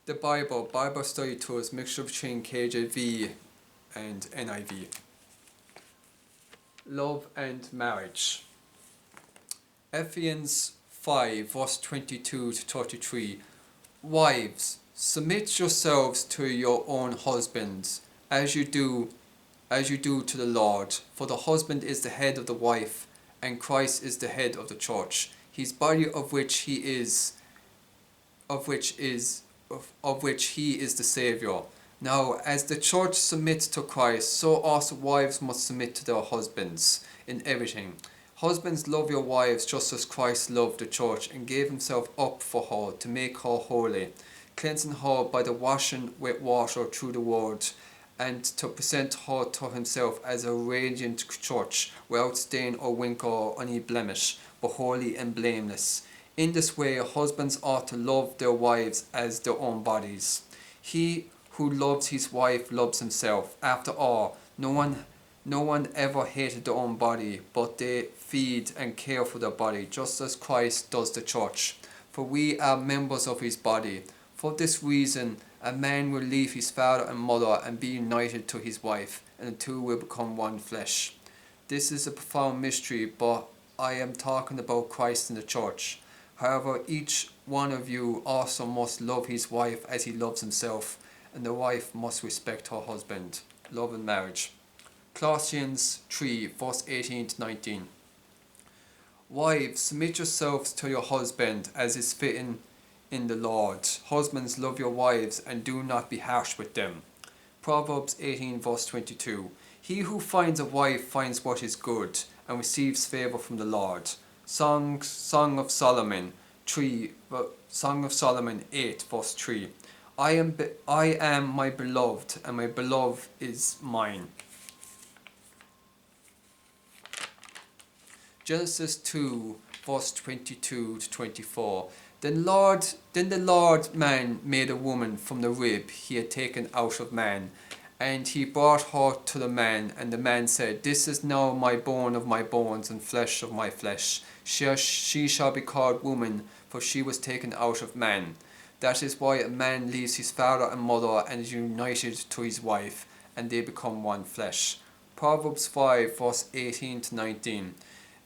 The Bible study tools, mixture between KJV and NIV. Love and marriage. Ephesians 5 verse 22 to 33. Wives, submit yourselves to your own husbands, as you do to the Lord. For the husband is the head of the wife, and Christ is the head of the church, his body, of which he is the Saviour. Now, as the church submits to Christ, so also wives must submit to their husbands in everything. Husbands, love your wives just as Christ loved the church and gave himself up for her to make her holy, cleansing her by the washing with water through the word, and to present her to himself as a radiant church, without stain or wrinkle or any blemish, but holy and blameless. In this way, husbands ought to love their wives as their own bodies. He who loves his wife loves himself. After all, no one ever hated their own body, but they feed and care for their body, just as Christ does the church. For we are members of his body. For this reason, a man will leave his father and mother and be united to his wife, and the two will become one flesh. This is a profound mystery, but I am talking about Christ and the church. However, each one of you also must love his wife as he loves himself, and the wife must respect her husband. Love and marriage. Colossians 3 verse 18 to 19. Wives, submit yourselves to your husband as is fitting in the Lord. Husbands, love your wives and do not be harsh with them. Proverbs 18 verse 22. He who finds a wife finds what is good and receives favour from the Lord. Song of Solomon 8 verse 3. I am my beloved, and my beloved is mine. Genesis 2 verse 22 to 24. Then the Lord man made a woman from the rib he had taken out of man, and he brought her to the man, and the man said, This is now my bone of my bones and flesh of my flesh. She shall be called woman, for she was taken out of man. That is why a man leaves his father and mother and is united to his wife, and they become one flesh. Proverbs 5 verse 18 to 19.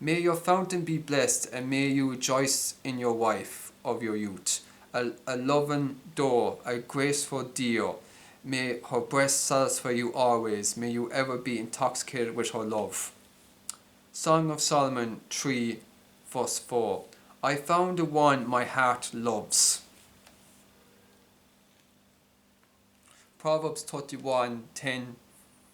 May your fountain be blessed, and may you rejoice in your wife of your youth. A loving door, a graceful deer. May her breast satisfy you always. May you ever be intoxicated with her love. Song of Solomon 3 verse 4. I found the one my heart loves. Proverbs 31:10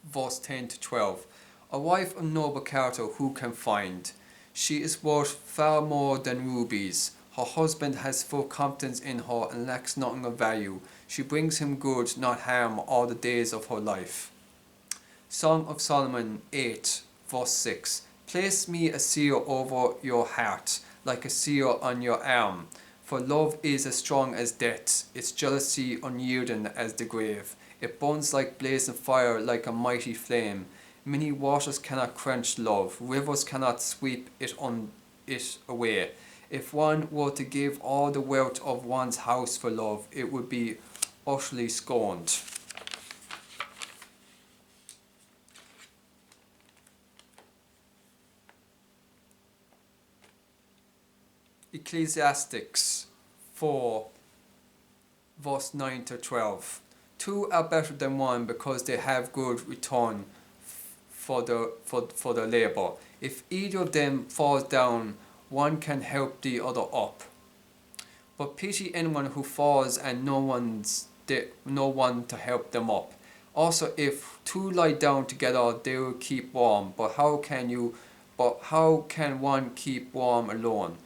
verse 10 to 12. A wife of noble character who can find? She is worth far more than rubies. Her husband has full confidence in her and lacks nothing of value. She brings him good, not harm, all the days of her life. Song of Solomon 8 verse 6. Place me a seal over your heart, like a seal on your arm. For love is as strong as death, its jealousy unyielding as the grave. It burns like blazing fire, like a mighty flame. Many waters cannot quench love, rivers cannot sweep it away. If one were to give all the wealth of one's house for love, it would be utterly scorned. Ecclesiastes 4 verse 9 to 12. Two are better than one because they have good return for their labour. If either of them falls down, one can help the other up. But pity anyone who falls and no one to help them up. Also, if two lie down together, they will keep warm. But how can one keep warm alone?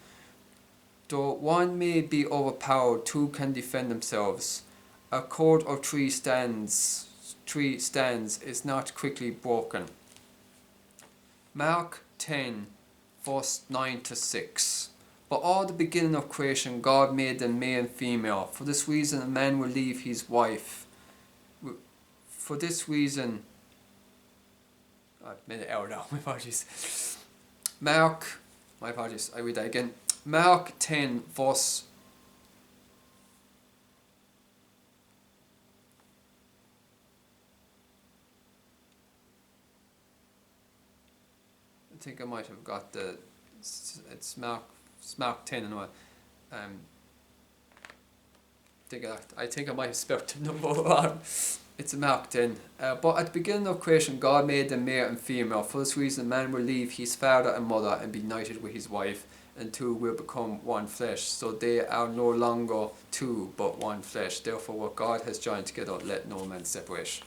Though one may be overpowered, two can defend themselves. A cord of three stands is not quickly broken. Mark 10 verse 9 to 6. But all the beginning of creation, God made them male and female. For this reason, a man will leave his wife. For this reason, I've made it out now. My apologies. I read that again. Mark 10 verse think I might have got it's Mark 10 and what. I think I might have spelled the number wrong. It's Mark 10. But at the beginning of creation, God made them male and female. For this reason, man will leave his father and mother and be united with his wife, and two will become one flesh. So they are no longer two, but one flesh. Therefore, what God has joined together, let no man separate.